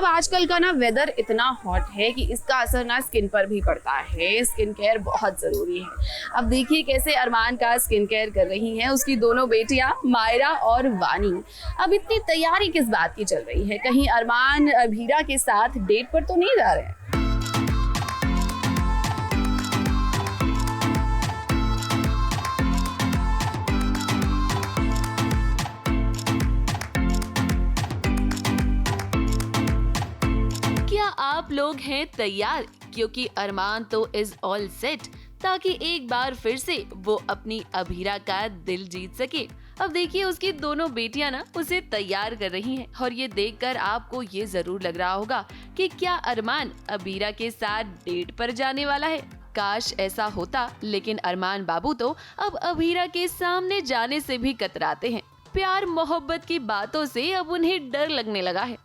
अब आजकल का ना वेदर इतना हॉट है कि इसका असर ना स्किन पर भी पड़ता है। स्किन केयर बहुत ज़रूरी है। अब देखिए कैसे अरमान का स्किन केयर कर रही हैं उसकी दोनों बेटियां मायरा और वानी। अब इतनी तैयारी किस बात की चल रही है? कहीं अरमान अभीरा के साथ डेट पर तो नहीं जा रहे हैं? क्या आप लोग हैं तैयार? क्योंकि अरमान तो इज ऑल सेट ताकि एक बार फिर से वो अपनी अभीरा का दिल जीत सके। अब देखिए उसकी दोनों बेटियां ना उसे तैयार कर रही हैं और ये देखकर आपको ये जरूर लग रहा होगा कि क्या अरमान अभीरा के साथ डेट पर जाने वाला है। काश ऐसा होता, लेकिन अरमान बाबू तो अब अभीरा के सामने जाने से भी कतराते हैं। प्यार मोहब्बत की बातों से अब उन्हें डर लगने लगा है।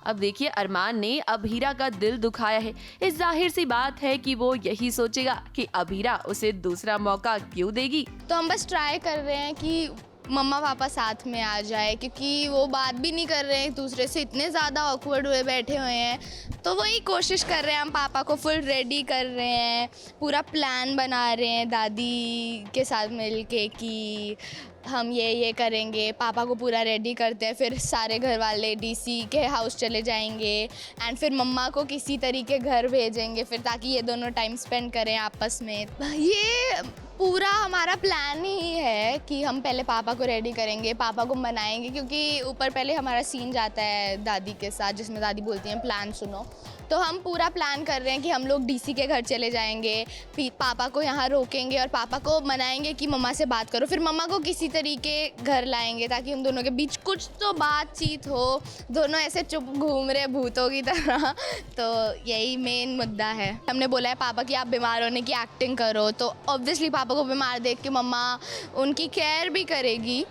अब देखिए अरमान ने अभीरा का दिल दुखाया है। इस जाहिर सी बात है कि वो यही सोचेगा कि अभीरा उसे दूसरा मौका क्यों देगी। तो हम बस ट्राई कर रहे हैं कि मम्मा पापा साथ में आ जाए, क्योंकि वो बात भी नहीं कर रहे हैं एक दूसरे से, इतने ज़्यादा ऑकवर्ड हुए बैठे हुए हैं। तो वही कोशिश कर रहे हैं, हम पापा को फुल रेडी कर रहे हैं, पूरा प्लान बना रहे हैं दादी के साथ मिलके कि हम ये करेंगे। पापा को पूरा रेडी करते हैं, फिर सारे घर वाले डीसी के हाउस चले जाएंगे एंड फिर मम्मा को किसी तरीके घर भेजेंगे, फिर ताकि ये दोनों टाइम स्पेंड करें आपस में। ये पूरा हमारा प्लान ही है कि हम पहले पापा को रेडी करेंगे, पापा को मनाएंगे, क्योंकि ऊपर पहले हमारा सीन जाता है दादी के साथ जिसमें दादी बोलती हैं प्लान सुनो। तो हम पूरा प्लान कर रहे हैं कि हम लोग डीसी के घर चले जाएंगे, पापा को यहाँ रोकेंगे और पापा को मनाएंगे कि मम्मा से बात करो, फिर मम्मा को किसी तरीके घर लाएंगे ताकि उन दोनों के बीच कुछ तो बातचीत हो। दोनों ऐसे चुप घूम रहे भूतों की तरह। तो यही मेन मुद्दा है। हमने बोला है पापा कि आप बीमार होने की एक्टिंग करो, तो ऑब्वियसली पापा को बीमार देख के मम्मा उनकी केयर भी करेगी।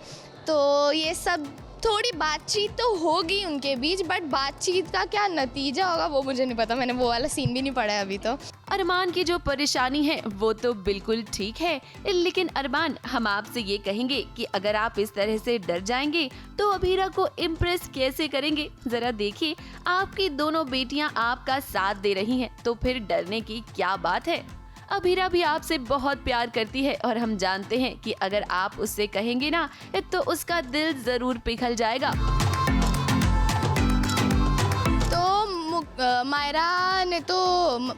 तो ये सब थोड़ी बातचीत तो होगी उनके बीच, बट बातचीत का क्या नतीजा होगा वो मुझे नहीं पता। मैंने वो वाला सीन भी नहीं पढ़ा है अभी। तो अरमान की जो परेशानी है वो तो बिल्कुल ठीक है, लेकिन अरमान हम आपसे ये कहेंगे कि अगर आप इस तरह से डर जाएंगे तो अभीरा को इम्प्रेस कैसे करेंगे? जरा देखिए आपकी दोनों बेटियां आपका साथ दे रही हैं, तो फिर डरने की क्या बात है। अभीरा भी आपसे बहुत प्यार करती है और हम जानते हैं कि अगर आप उससे कहेंगे ना तो उसका दिल जरूर पिघल जाएगा। मायरा ने तो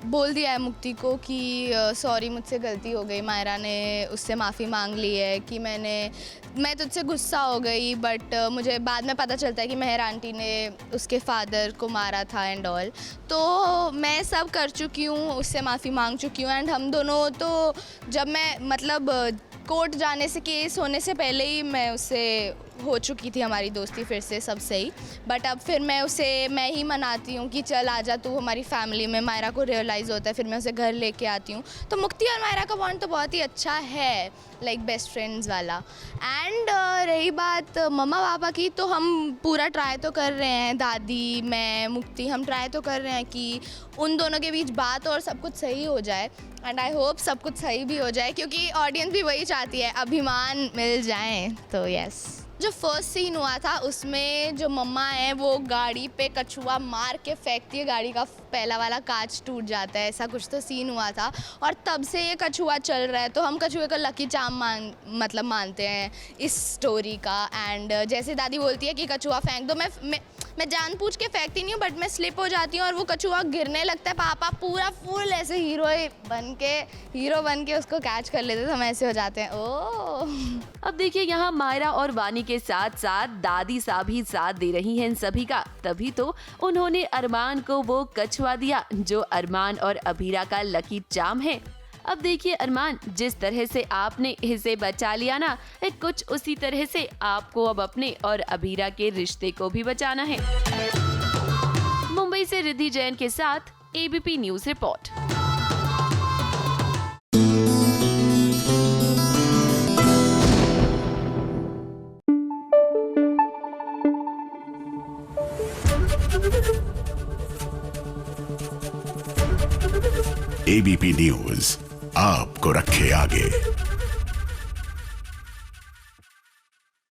बोल दिया है मुक्ति को कि सॉरी मुझसे गलती हो गई। मायरा ने उससे माफ़ी मांग ली है कि मैं तुझसे गुस्सा हो गई, बट मुझे बाद में पता चलता है कि मेहर आंटी ने उसके फादर को मारा था एंड ऑल। तो मैं सब कर चुकी हूँ, उससे माफ़ी मांग चुकी हूँ। एंड हम दोनों तो जब मैं मतलब कोर्ट जाने से, केस होने से पहले ही मैं उससे हो चुकी थी हमारी दोस्ती फिर से सब सही। बट अब फिर मैं ही मनाती हूँ कि चल आजा तू हमारी फैमिली में। मायरा को रियलाइज़ होता है, फिर मैं उसे घर लेके आती हूँ। तो मुक्ति और मायरा का बॉन्ड तो बहुत ही अच्छा है, लाइक बेस्ट फ्रेंड्स वाला। एंड रही बात मम्मा पापा की, तो हम पूरा ट्राई तो कर रहे हैं, दादी मैं मुक्ति हम ट्राई तो कर रहे हैं कि उन दोनों के बीच बात और सब कुछ सही हो जाए। एंड आई होप सब कुछ सही भी हो जाए, क्योंकि ऑडियंस भी वही चाहती है, अभिमान मिल जाए। तो यस, जो फर्स्ट सीन हुआ था उसमें जो मम्मा है वो गाड़ी पे कछुआ मार के फेंकती है, गाड़ी का पहला वाला कांच टूट जाता है, ऐसा कुछ तो सीन हुआ था। और तब से ये कछुआ चल रहा है, तो हम कछुए का लकी चार्म मानते हैं इस स्टोरी का। एंड जैसे दादी बोलती है कि कछुआ फेंक दो, मैं जानबूझ के फेंकती नहीं हूँ, बट मैं स्लिप हो जाती हूँ और वो कछुआ गिरने लगता है। पापा पूरा फुल ऐसे हीरो बन के उसको कैच कर लेते, तो हम ऐसे हो जाते हैं ओह। अब देखिए यहाँ मायरा और वानी के साथ साथ दादी सा भी साथ दे रही हैं इन सभी का, तभी तो उन्होंने अरमान को वो कछुआ दिया जो अरमान और अभीरा का लकी चार्म है। अब देखिए अरमान, जिस तरह से आपने इसे बचा लिया ना, कुछ उसी तरह से आपको अब अपने और अभीरा के रिश्ते को भी बचाना है। मुंबई से रिद्धि जैन के साथ ABP news report. ABP news आपको रखे आगे।